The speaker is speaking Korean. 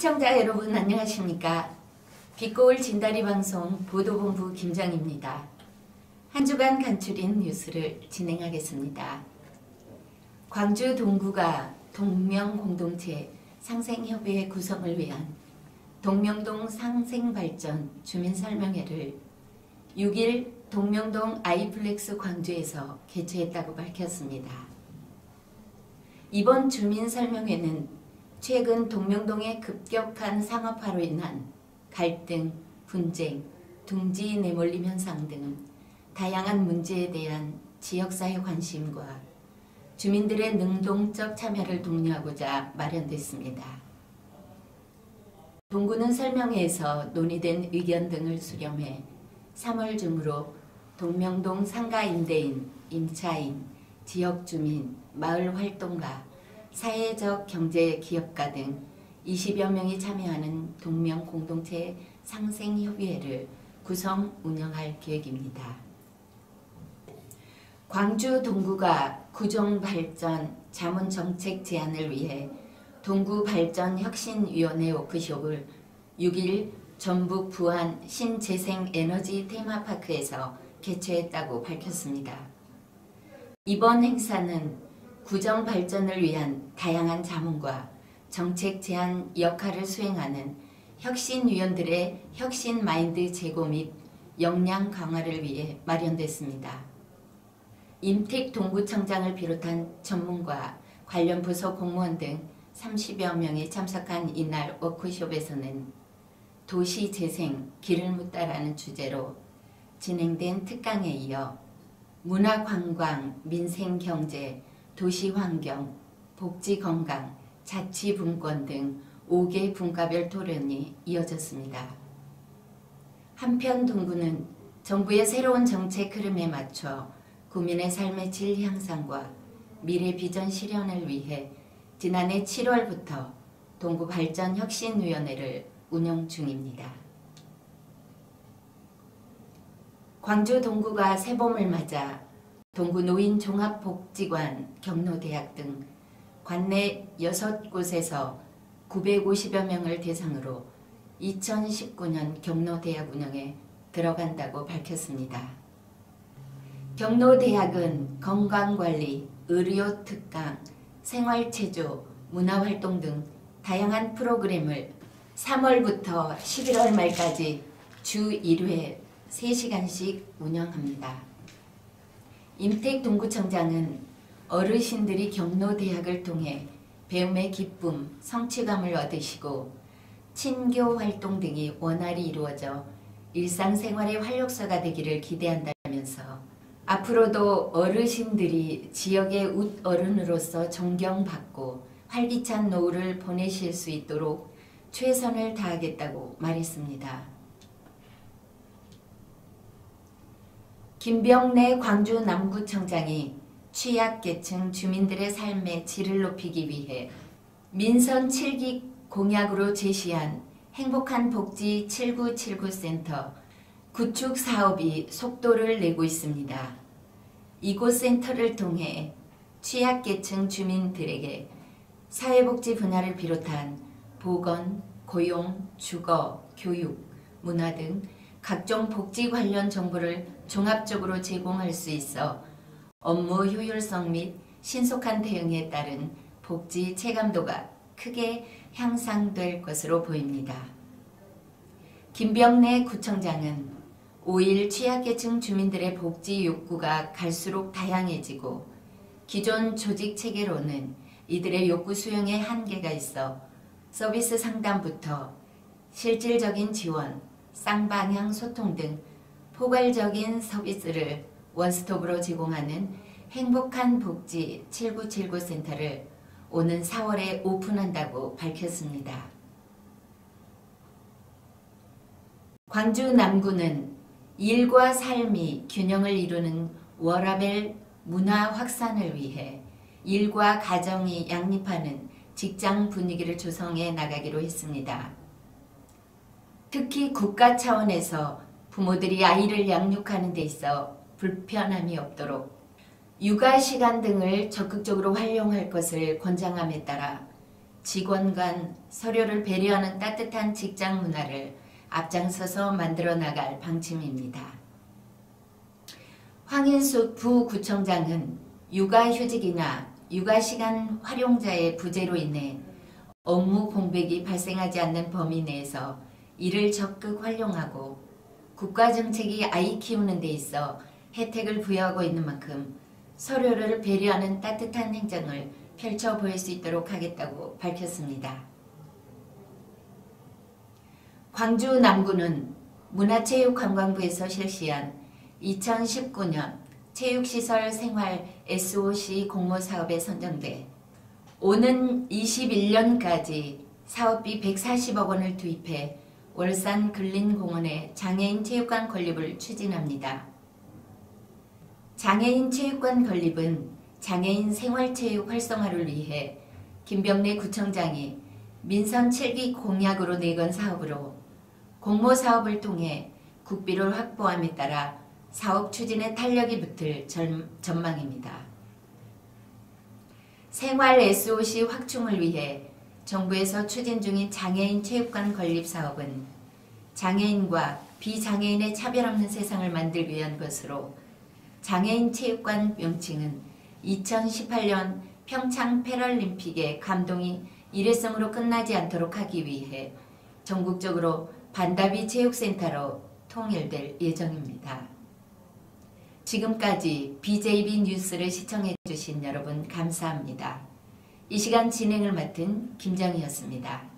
시청자 여러분 안녕하십니까? 빛고울 진다리 방송 보도본부 김정입니다. 한 주간 간추린 뉴스를 진행하겠습니다. 광주 동구가 동명공동체 상생협의회 구성을 위한 동명동 상생발전 주민설명회를 6일 동명동 아이플렉스 광주에서 개최했다고 밝혔습니다. 이번 주민설명회는 최근 동명동의 급격한 상업화로 인한 갈등, 분쟁, 둥지 내몰림 현상 등 다양한 문제에 대한 지역사회 관심과 주민들의 능동적 참여를 독려하고자 마련됐습니다. 동구는 설명회에서 논의된 의견 등을 수렴해 3월 중으로 동명동 상가 임대인, 임차인, 지역주민, 마을활동가, 사회적 경제 기업가 등 20여 명이 참여하는 동명공동체 상생협의회를 구성 운영할 계획입니다. 광주 동구가 구종발전 자문정책 제안을 위해 동구발전혁신위원회 워크숍을 6일 전북 부안 신재생에너지 테마파크에서 개최했다고 밝혔습니다. 이번 행사는 구정 발전을 위한 다양한 자문과 정책 제안 역할을 수행하는 혁신위원들의 혁신 마인드 제고 및 역량 강화를 위해 마련됐습니다. 임택 동구청장을 비롯한 전문가, 관련 부서 공무원 등 30여 명이 참석한 이날 워크숍에서는 도시재생, 길을 묻다라는 주제로 진행된 특강에 이어 문화관광, 민생경제, 도시환경, 복지건강, 자치분권 등 5개 분과별 토론이 이어졌습니다. 한편 동구는 정부의 새로운 정책 흐름에 맞춰 국민의 삶의 질 향상과 미래 비전 실현을 위해 지난해 7월부터 동구발전혁신위원회를 운영 중입니다. 광주 동구가 새봄을 맞아 동구 노인종합복지관, 경로대학 등 관내 6곳에서 950여 명을 대상으로 2019년 경로대학 운영에 들어간다고 밝혔습니다. 경로대학은 건강관리, 의료특강, 생활체조, 문화활동 등 다양한 프로그램을 3월부터 11월 말까지 주 1회 3시간씩 운영합니다. 임택 동구청장은 어르신들이 경로대학을 통해 배움의 기쁨, 성취감을 얻으시고 친교 활동 등이 원활히 이루어져 일상생활의 활력소가 되기를 기대한다면서 앞으로도 어르신들이 지역의 웃어른으로서 존경받고 활기찬 노후를 보내실 수 있도록 최선을 다하겠다고 말했습니다. 김병래 광주 남구청장이 취약계층 주민들의 삶의 질을 높이기 위해 민선 7기 공약으로 제시한 행복한 복지 7979센터 구축 사업이 속도를 내고 있습니다. 이곳 센터를 통해 취약계층 주민들에게 사회복지 분야를 비롯한 보건, 고용, 주거, 교육, 문화 등 각종 복지 관련 정보를 종합적으로 제공할 수 있어 업무 효율성 및 신속한 대응에 따른 복지 체감도가 크게 향상될 것으로 보입니다. 김병래 구청장은 5일 취약계층 주민들의 복지 욕구가 갈수록 다양해지고 기존 조직 체계로는 이들의 욕구 수용에 한계가 있어 서비스 상담부터 실질적인 지원, 쌍방향 소통 등 포괄적인 서비스를 원스톱으로 제공하는 행복한 복지 7979 센터를 오는 4월에 오픈한다고 밝혔습니다. 광주 남구는 일과 삶이 균형을 이루는 워라밸 문화 확산을 위해 일과 가정이 양립하는 직장 분위기를 조성해 나가기로 했습니다. 특히 국가 차원에서 부모들이 아이를 양육하는 데 있어 불편함이 없도록 육아시간 등을 적극적으로 활용할 것을 권장함에 따라 직원 간 서로를 배려하는 따뜻한 직장 문화를 앞장서서 만들어 나갈 방침입니다. 황인숙 부구청장은 육아휴직이나 육아시간 활용자의 부재로 인해 업무 공백이 발생하지 않는 범위 내에서 이를 적극 활용하고 국가정책이 아이 키우는 데 있어 혜택을 부여하고 있는 만큼 서로를 배려하는 따뜻한 행정을 펼쳐 보일 수 있도록 하겠다고 밝혔습니다. 광주 남구는 문화체육관광부에서 실시한 2019년 체육시설 생활 SOC 공모사업에 선정돼 오는 21년까지 사업비 140억 원을 투입해 월산 근린공원의 장애인 체육관 건립을 추진합니다. 장애인 체육관 건립은 장애인 생활체육 활성화를 위해 김병래 구청장이 민선 7기 공약으로 내건 사업으로 공모사업을 통해 국비를 확보함에 따라 사업 추진에 탄력이 붙을 전망입니다. 생활 SOC 확충을 위해 정부에서 추진 중인 장애인 체육관 건립 사업은 장애인과 비장애인의 차별 없는 세상을 만들기 위한 것으로 장애인 체육관 명칭은 2018년 평창 패럴림픽의 감동이 일회성으로 끝나지 않도록 하기 위해 전국적으로 반다비 체육센터로 통일될 예정입니다. 지금까지 BJB 뉴스를 시청해 주신 여러분 감사합니다. 이 시간 진행을 맡은 김정희였습니다.